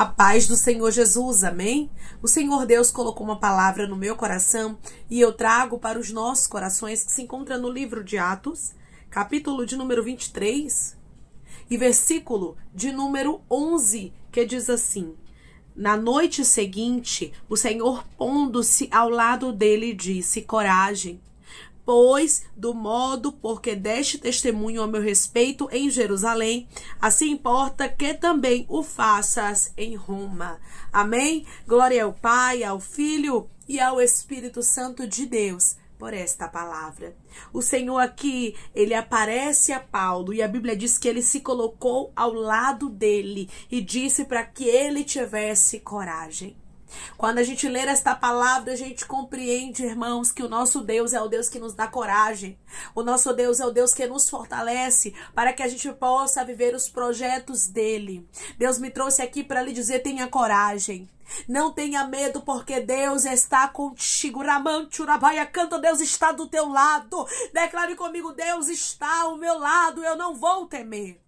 A paz do Senhor Jesus, amém? O Senhor Deus colocou uma palavra no meu coração e eu trago para os nossos corações, que se encontra no livro de Atos, capítulo de número 23 e versículo de número 11, que diz assim: na noite seguinte, o Senhor, pondo-se ao lado dele, disse: coragem, pois do modo porque deste testemunho a meu respeito em Jerusalém, assim importa que também o faças em Roma. Amém? Glória ao Pai, ao Filho e ao Espírito Santo de Deus por esta palavra. O Senhor aqui, ele aparece a Paulo e a Bíblia diz que ele se colocou ao lado dele e disse para que ele tivesse coragem. Quando a gente lê esta palavra, a gente compreende, irmãos, que o nosso Deus é o Deus que nos dá coragem. O nosso Deus é o Deus que nos fortalece para que a gente possa viver os projetos dele. Deus me trouxe aqui para lhe dizer: tenha coragem. Não tenha medo, porque Deus está contigo. Ramante, Urabaia, canta, Deus está do teu lado. Declare comigo: Deus está ao meu lado, eu não vou temer.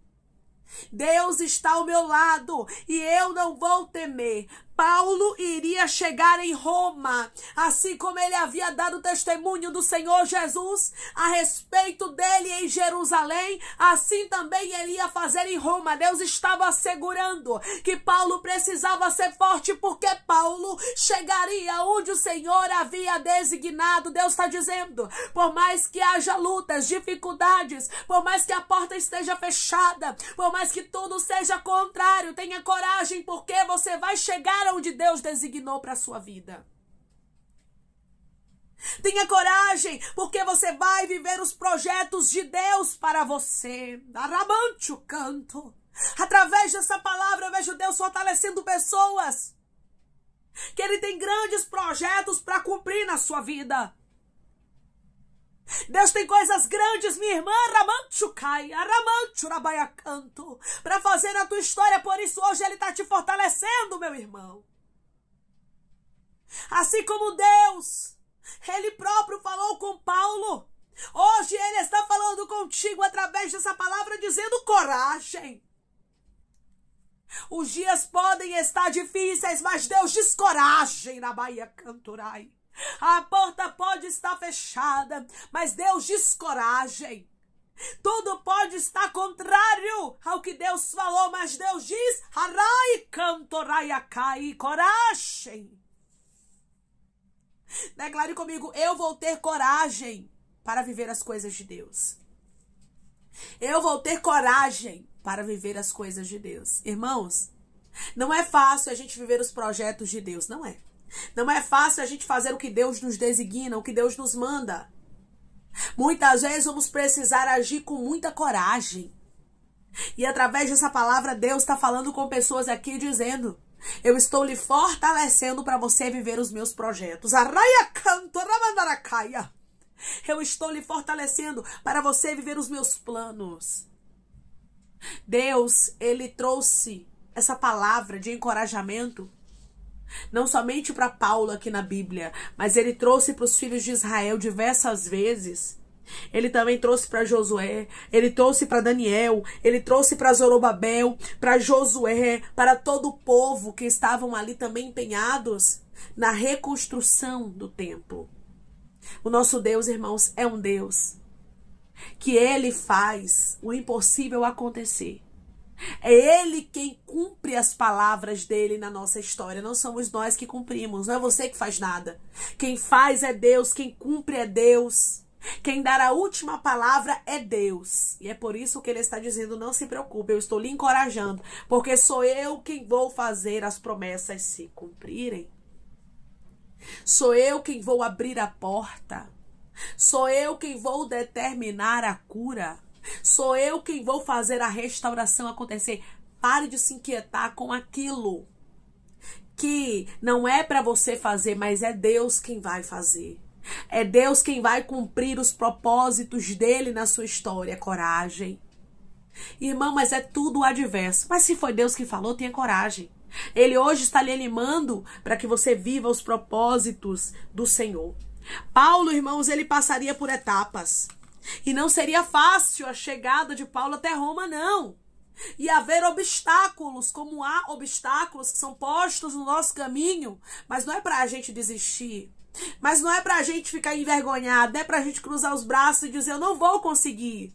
Deus está ao meu lado e eu não vou temer. Paulo iria chegar em Roma, assim como ele havia dado testemunho do Senhor Jesus a respeito dele em Jerusalém, assim também ele ia fazer em Roma. Deus estava assegurando que Paulo precisava ser forte, porque Paulo chegaria onde o Senhor havia designado. Deus está dizendo: por mais que haja lutas, dificuldades, por mais que a porta esteja fechada, por mais que tudo seja contrário, tenha coragem, porque você vai chegar onde Deus designou para a sua vida. Tenha coragem, porque você vai viver os projetos de Deus para você. Arramante o canto. Através dessa palavra eu vejo Deus fortalecendo pessoas que Ele tem grandes projetos para cumprir na sua vida. Deus tem coisas grandes, minha irmã, para fazer na tua história. Por isso hoje Ele está te fortalecendo, meu irmão. Assim como Deus, Ele próprio falou com Paulo, hoje Ele está falando contigo através dessa palavra, dizendo: coragem. Os dias podem estar difíceis, mas Deus diz: coragem, na Bahia Canturai. A porta pode estar fechada, mas Deus diz: coragem. Tudo pode estar contrário ao que Deus falou, mas Deus diz: arai cantorai acai, coragem. Declare comigo: eu vou ter coragem para viver as coisas de Deus. Eu vou ter coragem para viver as coisas de Deus. Irmãos, não é fácil a gente viver os projetos de Deus, não é. Não é fácil a gente fazer o que Deus nos designa, o que Deus nos manda. Muitas vezes vamos precisar agir com muita coragem. E através dessa palavra, Deus está falando com pessoas aqui dizendo: eu estou lhe fortalecendo para você viver os meus projetos. Eu estou lhe fortalecendo para você viver os meus planos. Deus, Ele trouxe essa palavra de encorajamento não somente para Paulo aqui na Bíblia, mas Ele trouxe para os filhos de Israel diversas vezes. Ele também trouxe para Josué, Ele trouxe para Daniel, Ele trouxe para Zorobabel, para Josué, para todo o povo que estavam ali também empenhados na reconstrução do templo. O nosso Deus, irmãos, é um Deus que Ele faz o impossível acontecer. É Ele quem cumpre as palavras dele na nossa história. Não somos nós que cumprimos, não é você que faz nada. Quem faz é Deus, quem cumpre é Deus. Quem dá a última palavra é Deus. E é por isso que Ele está dizendo: não se preocupe, eu estou lhe encorajando, porque sou eu quem vou fazer as promessas se cumprirem. Sou eu quem vou abrir a porta. Sou eu quem vou determinar a cura. Sou eu quem vou fazer a restauração acontecer. Pare de se inquietar com aquilo que não é para você fazer, mas é Deus quem vai fazer. É Deus quem vai cumprir os propósitos dele na sua história. Coragem. Irmão, mas é tudo adverso. Mas se foi Deus que falou, tenha coragem. Ele hoje está lhe animando para que você viva os propósitos do Senhor. Paulo, irmãos, ele passaria por etapas. E não seria fácil a chegada de Paulo até Roma, não. e haver obstáculos, como há obstáculos que são postos no nosso caminho, mas não é para a gente desistir, mas não é para a gente ficar envergonhado, não é para a gente cruzar os braços e dizer eu não vou conseguir,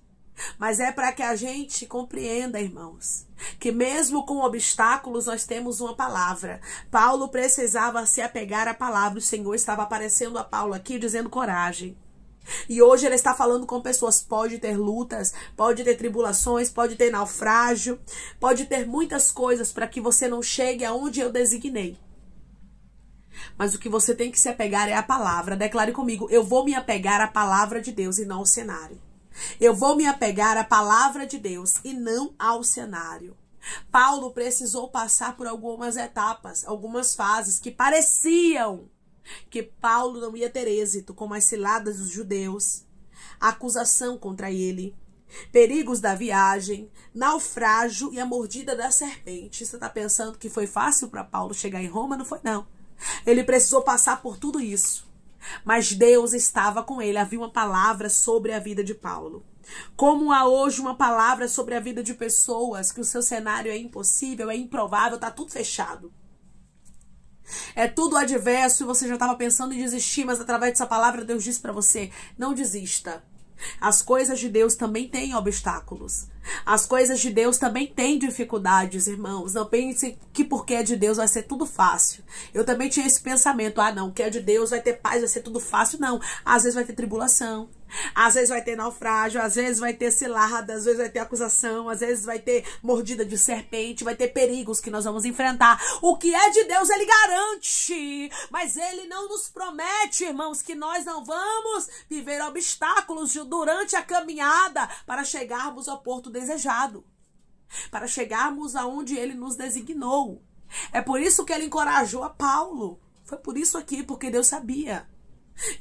mas é para que a gente compreenda, irmãos, que mesmo com obstáculos nós temos uma palavra. Paulo precisava se apegar à palavra. O Senhor estava aparecendo a Paulo aqui dizendo coragem. E hoje ele está falando com pessoas, pode ter lutas, pode ter tribulações, pode ter naufrágio, pode ter muitas coisas para que você não chegue aonde eu designei. Mas o que você tem que se apegar é a palavra. Declare comigo, eu vou me apegar à palavra de Deus e não ao cenário. Eu vou me apegar à palavra de Deus e não ao cenário. Paulo precisou passar por algumas etapas, algumas fases que pareciam que Paulo não ia ter êxito, como as ciladas dos judeus, a acusação contra ele, perigos da viagem, naufrágio e a mordida da serpente. Você está pensando que foi fácil para Paulo chegar em Roma? Não foi, não. Ele precisou passar por tudo isso. Mas Deus estava com ele. Havia uma palavra sobre a vida de Paulo. Como há hoje uma palavra sobre a vida de pessoas que o seu cenário é impossível, é improvável, está tudo fechado. É tudo adverso e você já estava pensando em desistir, mas através dessa palavra Deus diz para você, não desista. As coisas de Deus também têm obstáculos. As coisas de Deus também têm dificuldades, irmãos. Não pense que porque é de Deus vai ser tudo fácil. Eu também tinha esse pensamento, não, que é de Deus vai ter paz, vai ser tudo fácil. Não, às vezes vai ter tribulação. Às vezes vai ter naufrágio, às vezes vai ter cilada, às vezes vai ter acusação, às vezes vai ter mordida de serpente, vai ter perigos que nós vamos enfrentar. O que é de Deus, Ele garante, mas Ele não nos promete, irmãos, que nós não vamos viver obstáculos durante a caminhada para chegarmos ao porto desejado, para chegarmos aonde Ele nos designou. É por isso que Ele encorajou a Paulo. Foi por isso aqui, porque Deus sabia.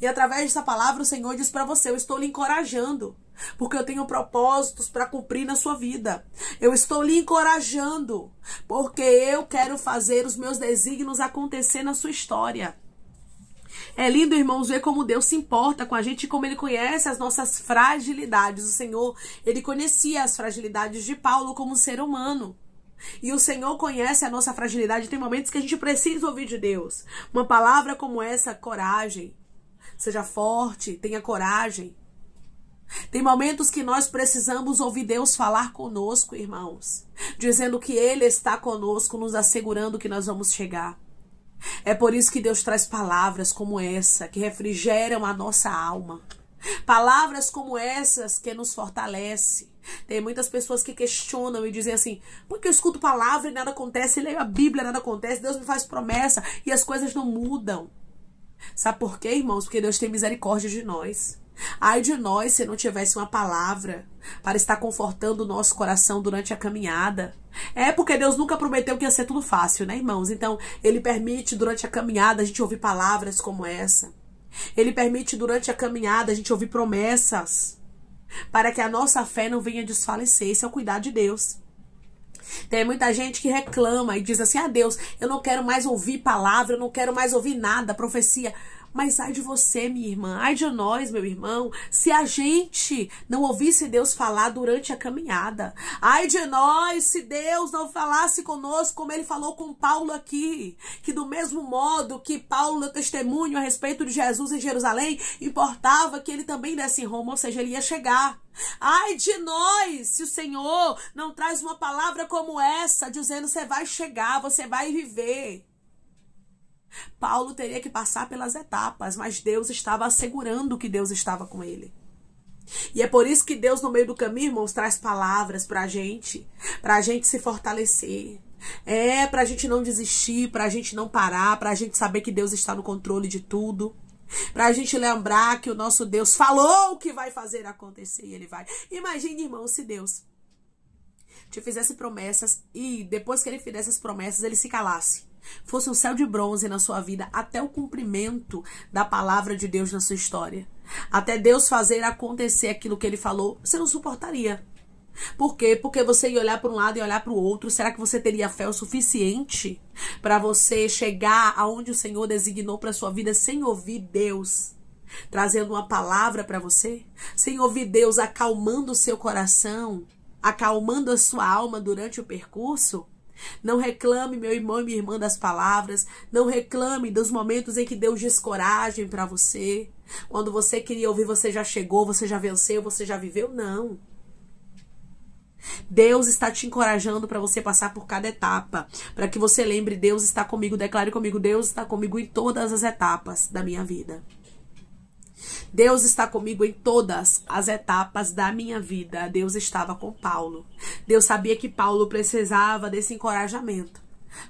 E através dessa palavra o Senhor diz para você, eu estou lhe encorajando, porque eu tenho propósitos para cumprir na sua vida. Eu estou lhe encorajando, porque eu quero fazer os meus desígnios acontecer na sua história. É lindo, irmãos, ver como Deus se importa com a gente e como Ele conhece as nossas fragilidades. O Senhor, Ele conhecia as fragilidades de Paulo como ser humano. E o Senhor conhece a nossa fragilidade. Tem momentos que a gente precisa ouvir de Deus. Uma palavra como essa, coragem. Seja forte, tenha coragem. Tem momentos que nós precisamos ouvir Deus falar conosco, irmãos. Dizendo que Ele está conosco, nos assegurando que nós vamos chegar. É por isso que Deus traz palavras como essa, que refrigeram a nossa alma. Palavras como essas que nos fortalecem. Tem muitas pessoas que questionam e dizem assim, porque eu escuto palavra e nada acontece, leio a Bíblia, nada acontece, Deus me faz promessa e as coisas não mudam. Sabe por quê, irmãos? Porque Deus tem misericórdia de nós. Ai de nós se não tivesse uma palavra para estar confortando o nosso coração durante a caminhada. É porque Deus nunca prometeu que ia ser tudo fácil, né, irmãos? Então, Ele permite durante a caminhada a gente ouvir palavras como essa. Ele permite durante a caminhada a gente ouvir promessas para que a nossa fé não venha desfalecer. Esse é o cuidado de Deus. Tem muita gente que reclama e diz assim, Deus, eu não quero mais ouvir palavra, eu não quero mais ouvir nada, profecia. Mas ai de você, minha irmã, ai de nós, meu irmão, se a gente não ouvisse Deus falar durante a caminhada. Ai de nós, se Deus não falasse conosco como Ele falou com Paulo aqui. Que do mesmo modo que Paulo deu testemunho a respeito de Jesus em Jerusalém, importava que ele também desse em Roma, ou seja, ele ia chegar. Ai de nós, se o Senhor não traz uma palavra como essa, dizendo você vai chegar, você vai viver. Paulo teria que passar pelas etapas, mas Deus estava assegurando que Deus estava com ele. E é por isso que Deus, no meio do caminho, irmãos, traz palavras pra gente se fortalecer. Pra gente não desistir, pra gente não parar, pra gente saber que Deus está no controle de tudo. Pra gente lembrar que o nosso Deus falou que vai fazer acontecer e Ele vai. Imagine, irmão, se Deus te fizesse promessas e depois que Ele fizesse as promessas, Ele se calasse. Fosse um céu de bronze na sua vida até o cumprimento da palavra de Deus na sua história. Até Deus fazer acontecer aquilo que Ele falou, você não suportaria. Por quê? Porque você ia olhar para um lado e olhar para o outro. Será que você teria fé o suficiente para você chegar aonde o Senhor designou para sua vida sem ouvir Deus trazendo uma palavra para você? Sem ouvir Deus acalmando o seu coração? acalmando a sua alma durante o percurso? Não reclame, meu irmão e minha irmã, das palavras. Não reclame dos momentos em que Deus diz coragem para você. Quando você queria ouvir, você já chegou, você já venceu, você já viveu. Não. Deus está te encorajando para você passar por cada etapa. Para que você lembre, Deus está comigo. Declare comigo, Deus está comigo em todas as etapas da minha vida. Deus está comigo em todas as etapas da minha vida. Deus estava com Paulo. Deus sabia que Paulo precisava desse encorajamento.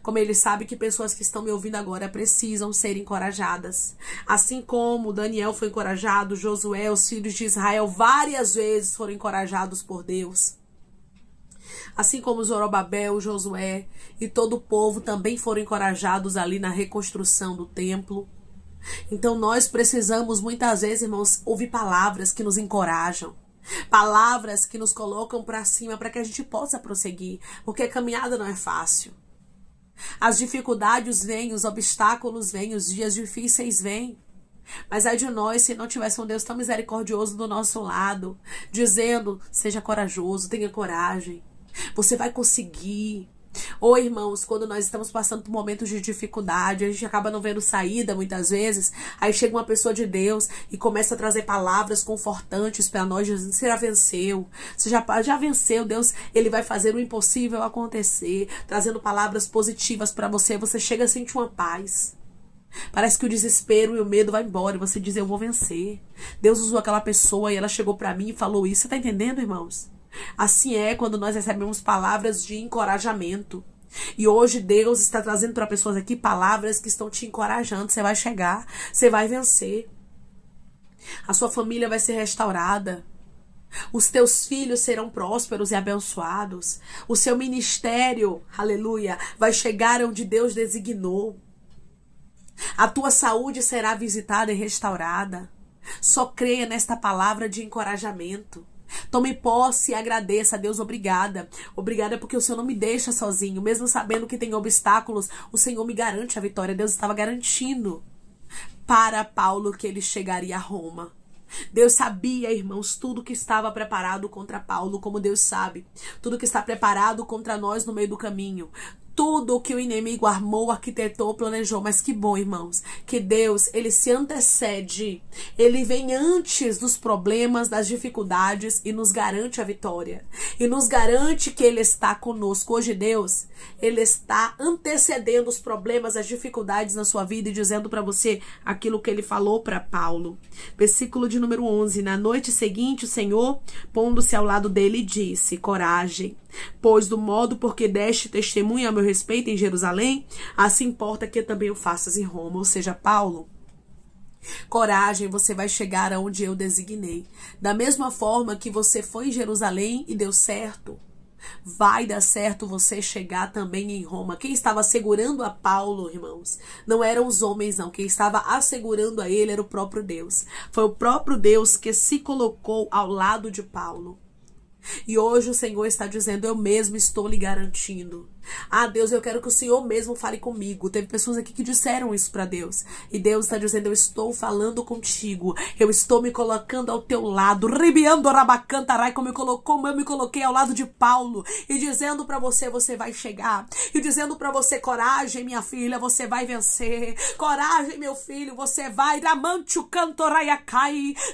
Como ele sabe que pessoas que estão me ouvindo agora precisam ser encorajadas. Assim como Daniel foi encorajado, Josué, os filhos de Israel várias vezes foram encorajados por Deus. Assim como Zorobabel, Josué e todo o povo também foram encorajados ali na reconstrução do templo. Então nós precisamos muitas vezes, irmãos, ouvir palavras que nos encorajam. Palavras que nos colocam para cima para que a gente possa prosseguir. Porque a caminhada não é fácil. As dificuldades vêm, os obstáculos vêm, os dias difíceis vêm. Mas ai de nós se não tivesse um Deus tão misericordioso do nosso lado, dizendo, seja corajoso, tenha coragem. Você vai conseguir. Ou, irmãos, quando nós estamos passando por momentos de dificuldade, a gente acaba não vendo saída muitas vezes, aí chega uma pessoa de Deus e começa a trazer palavras confortantes para nós, dizendo, você já venceu, você já venceu, Deus, ele vai fazer o impossível acontecer, trazendo palavras positivas para você, você chega a sentir uma paz. Parece que o desespero e o medo vai embora e você diz, eu vou vencer. Deus usou aquela pessoa e ela chegou para mim e falou isso. Você tá entendendo, irmãos? Assim é quando nós recebemos palavras de encorajamento. E hoje Deus está trazendo para pessoas aqui palavras que estão te encorajando. Você vai chegar, você vai vencer. A sua família vai ser restaurada. Os teus filhos serão prósperos e abençoados. O seu ministério, aleluia, vai chegar onde Deus designou. A tua saúde será visitada e restaurada. Só creia nesta palavra de encorajamento. Tome posse e agradeça a Deus. Obrigada. Obrigada porque o Senhor não me deixa sozinho. Mesmo sabendo que tem obstáculos, o Senhor me garante a vitória. Deus estava garantindo para Paulo que ele chegaria a Roma. Deus sabia, irmãos, tudo que estava preparado contra Paulo, como Deus sabe. Tudo que está preparado contra nós no meio do caminho. Tudo que o inimigo armou, arquitetou, planejou. Mas que bom, irmãos, que Deus, ele se antecede. Ele vem antes dos problemas, das dificuldades e nos garante a vitória. E nos garante que ele está conosco. Hoje, Deus, ele está antecedendo os problemas, as dificuldades na sua vida e dizendo para você aquilo que ele falou para Paulo. Versículo de número 11. Na noite seguinte, o Senhor, pondo-se ao lado dele, disse, coragem, pois do modo porque deste testemunho a meu respeito em Jerusalém, assim importa que também o faças em Roma. Ou seja, Paulo, coragem, você vai chegar aonde eu designei. Da mesma forma que você foi em Jerusalém e deu certo, vai dar certo você chegar também em Roma. Quem estava assegurando a Paulo, irmãos, não eram os homens, não. Quem estava assegurando a ele era o próprio Deus. Foi o próprio Deus que se colocou ao lado de Paulo. E hoje o Senhor está dizendo, eu mesmo estou lhe garantindo. Ah, Deus, eu quero que o Senhor mesmo fale comigo. Teve pessoas aqui que disseram isso para Deus. E Deus está dizendo, eu estou falando contigo. Eu estou me colocando ao teu lado. Ribiando rabacantarai, como eu me coloquei ao lado de Paulo. E dizendo para você, você vai chegar. E dizendo para você, coragem, minha filha, você vai vencer. Coragem, meu filho, você vai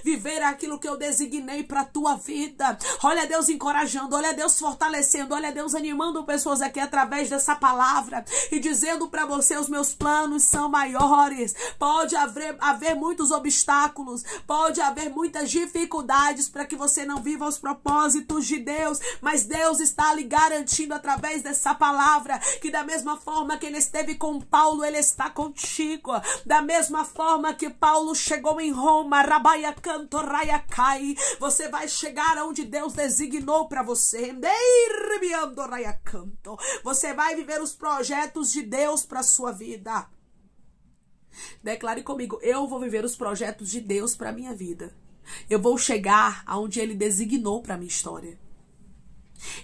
viver aquilo que eu designei para tua vida. Olha Deus encorajando, olha Deus fortalecendo, olha Deus animando pessoas aqui através dessa palavra e dizendo para você, os meus planos são maiores. Pode haver muitos obstáculos, pode haver muitas dificuldades para que você não viva os propósitos de Deus, mas Deus está lhe garantindo através dessa palavra que da mesma forma que ele esteve com Paulo, ele está contigo. Da mesma forma que Paulo chegou em Roma, você vai chegar onde Deus designou para você. Você vai viver os projetos de Deus para sua vida. Declare comigo, eu vou viver os projetos de Deus para minha vida. Eu vou chegar aonde ele designou para minha história.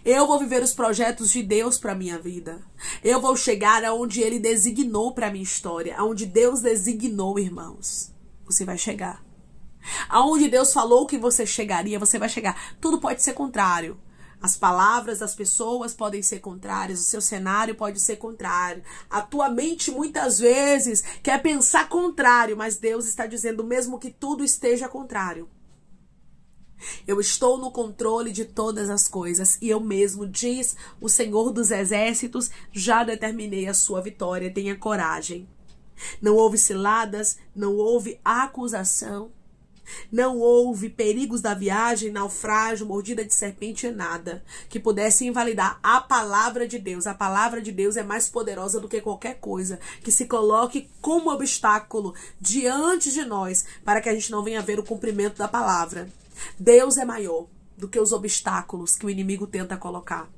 Eu vou viver os projetos de Deus para minha vida. Eu vou chegar aonde ele designou para minha história, aonde Deus designou, irmãos. Você vai chegar. Aonde Deus falou que você chegaria, você vai chegar. Tudo pode ser contrário. As palavras das pessoas podem ser contrárias, o seu cenário pode ser contrário. A tua mente muitas vezes quer pensar contrário, mas Deus está dizendo mesmo que tudo esteja contrário. Eu estou no controle de todas as coisas e eu mesmo, diz o Senhor dos Exércitos, já determinei a sua vitória. Tenha coragem. Não houve ciladas, não houve acusação. Não houve perigos da viagem, naufrágio, mordida de serpente, nada que pudesse invalidar a palavra de Deus. A palavra de Deus é mais poderosa do que qualquer coisa que se coloque como obstáculo diante de nós para que a gente não venha ver o cumprimento da palavra. Deus é maior do que os obstáculos que o inimigo tenta colocar.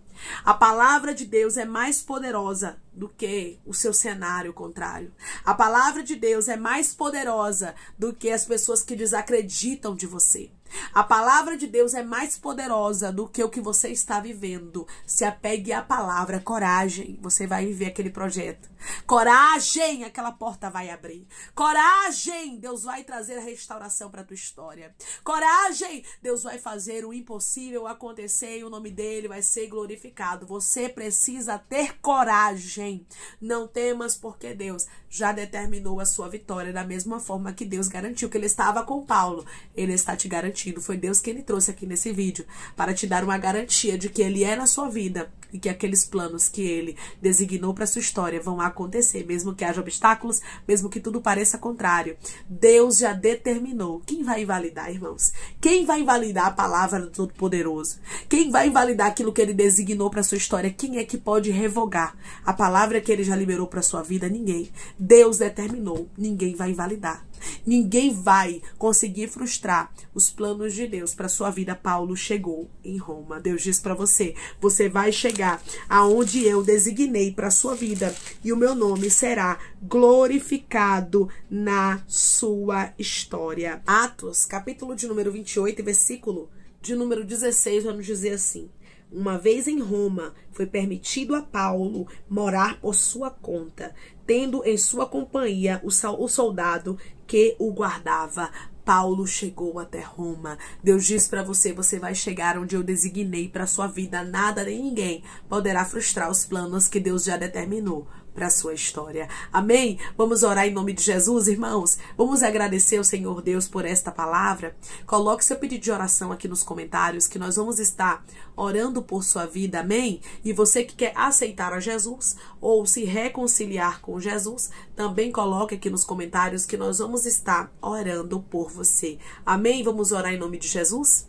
A palavra de Deus é mais poderosa do que o seu cenário contrário. A palavra de Deus é mais poderosa do que as pessoas que desacreditam de você. A palavra de Deus é mais poderosa do que o que você está vivendo. Se apegue à palavra. Coragem, você vai viver aquele projeto. Coragem, aquela porta vai abrir. Coragem, Deus vai trazer a restauração para a tua história. Coragem, Deus vai fazer o impossível acontecer e o nome dele vai ser glorificado. Você precisa ter coragem. Não temas, porque Deus já determinou a sua vitória da mesma forma que Deus garantiu que ele estava com Paulo. Ele está te garantindo. Foi Deus que ele trouxe aqui nesse vídeo para te dar uma garantia de que ele é na sua vida e que aqueles planos que ele designou para sua história vão acontecer, mesmo que haja obstáculos, mesmo que tudo pareça contrário. Deus já determinou. Quem vai invalidar, irmãos? Quem vai invalidar a palavra do Todo-Poderoso? Quem vai invalidar aquilo que ele designou para sua história? Quem é que pode revogar a palavra que ele já liberou para sua vida? Ninguém. Deus determinou. Ninguém vai invalidar. Ninguém vai conseguir frustrar os planos de Deus para sua vida. Paulo chegou em Roma. Deus diz para você: você vai chegar aonde eu designei para sua vida e o meu nome será glorificado na sua história. Atos, capítulo de número 28, versículo de número 16, vamos dizer assim: uma vez em Roma, foi permitido a Paulo morar por sua conta, tendo em sua companhia o soldado que o guardava. Paulo chegou até Roma. Deus diz para você: você vai chegar onde eu designei para sua vida. Nada nem ninguém poderá frustrar os planos que Deus já determinou para a sua história. Amém? Vamos orar em nome de Jesus, irmãos. Vamos agradecer ao Senhor Deus por esta palavra. Coloque seu pedido de oração aqui nos comentários, que nós vamos estar orando por sua vida. Amém? E você que quer aceitar a Jesus ou se reconciliar com Jesus, também coloque aqui nos comentários que nós vamos estar orando por você. Amém? Vamos orar em nome de Jesus?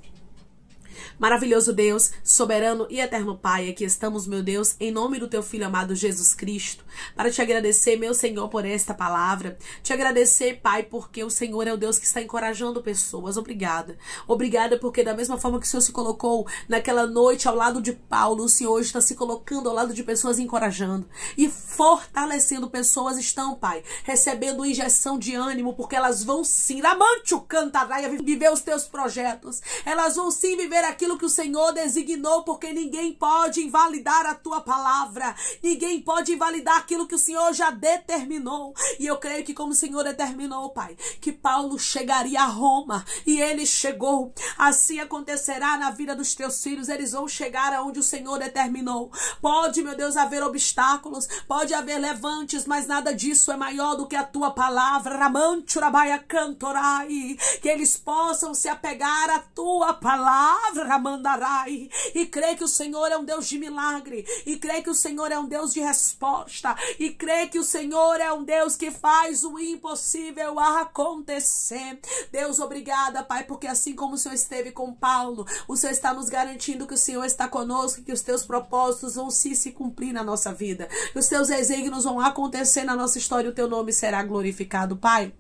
Maravilhoso Deus, soberano e eterno Pai, aqui estamos, meu Deus, em nome do teu Filho amado Jesus Cristo, para te agradecer, meu Senhor, por esta palavra. Te agradecer, Pai, porque o Senhor é o Deus que está encorajando pessoas. Obrigada. Obrigada porque da mesma forma que o Senhor se colocou naquela noite ao lado de Paulo, o Senhor hoje está se colocando ao lado de pessoas, encorajando e fortalecendo pessoas. Estão, Pai, recebendo injeção de ânimo, porque elas vão sim, viver os teus projetos. Elas vão sim viver aquilo que o Senhor designou, porque ninguém pode invalidar a tua palavra. Ninguém pode invalidar aquilo que o Senhor já determinou. E eu creio que como o Senhor determinou, Pai, que Paulo chegaria a Roma, e ele chegou. Assim acontecerá na vida dos teus filhos. Eles vão chegar aonde o Senhor determinou. Pode, meu Deus, haver obstáculos, pode haver levantes, mas nada disso é maior do que a tua palavra. Que eles possam se apegar à tua palavra, Ramandarai, e crê que o Senhor é um Deus de milagre, e crê que o Senhor é um Deus de resposta, e crê que o Senhor é um Deus que faz o impossível acontecer. Deus, obrigada, Pai, porque assim como o Senhor esteve com Paulo, o Senhor está nos garantindo que o Senhor está conosco, que os teus propósitos vão se cumprir na nossa vida, que os teus desígnios vão acontecer na nossa história, e o teu nome será glorificado, Pai.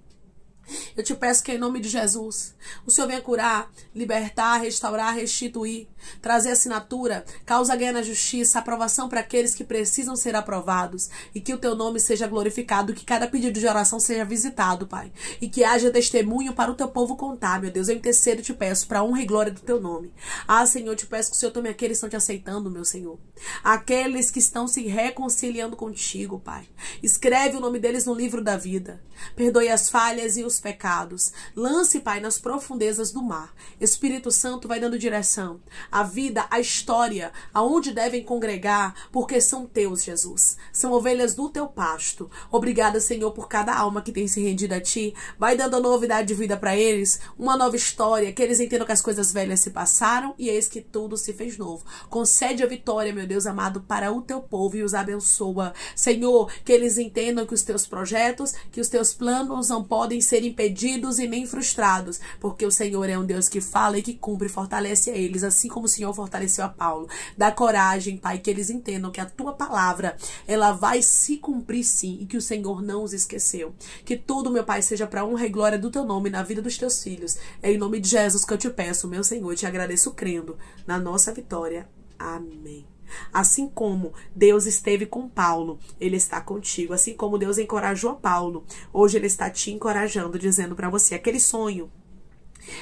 Eu te peço que em nome de Jesus, o Senhor venha curar, libertar, restaurar, restituir, trazer assinatura, causa ganha na justiça, aprovação para aqueles que precisam ser aprovados, e que o teu nome seja glorificado, que cada pedido de oração seja visitado, Pai, e que haja testemunho para o teu povo contar, meu Deus. Eu intercedo e te peço para a honra e glória do teu nome. Ah, Senhor, eu te peço que o Senhor tome aqueles que estão te aceitando, meu Senhor, aqueles que estão se reconciliando contigo, Pai. Escreve o nome deles no livro da vida, perdoe as falhas e os pecados. Lance, Pai, nas profundezas do mar. Espírito Santo vai dando direção. A vida, a história, aonde devem congregar, porque são teus, Jesus. São ovelhas do teu pasto. Obrigada, Senhor, por cada alma que tem se rendido a ti. Vai dando a novidade de vida para eles, uma nova história, que eles entendam que as coisas velhas se passaram e eis que tudo se fez novo. Concede a vitória, meu Deus amado, para o teu povo e os abençoa. Senhor, que eles entendam que os teus projetos, que os teus planos não podem ser impedidos e nem frustrados, porque o Senhor é um Deus que fala e que cumpre e fortalece a eles, assim como o Senhor fortaleceu a Paulo. Dá coragem, Pai, que eles entendam que a tua palavra, ela vai se cumprir sim, e que o Senhor não os esqueceu. Que tudo, meu Pai, seja para honra e glória do teu nome na vida dos teus filhos. É em nome de Jesus que eu te peço, meu Senhor, te agradeço crendo na nossa vitória. Amém. Assim como Deus esteve com Paulo, Ele está contigo. Assim como Deus encorajou a Paulo, hoje Ele está te encorajando, dizendo para você, aquele sonho,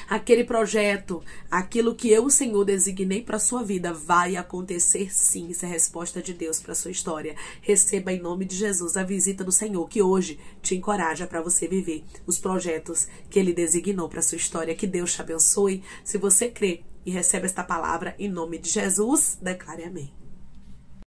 aquele projeto, aquilo que eu, o Senhor, designei para sua vida, vai acontecer sim. Isso é a resposta de Deus para sua história. Receba em nome de Jesus a visita do Senhor, que hoje te encoraja para você viver os projetos que Ele designou para sua história. Que Deus te abençoe. Se você crê e recebe esta palavra, em nome de Jesus, declare amém.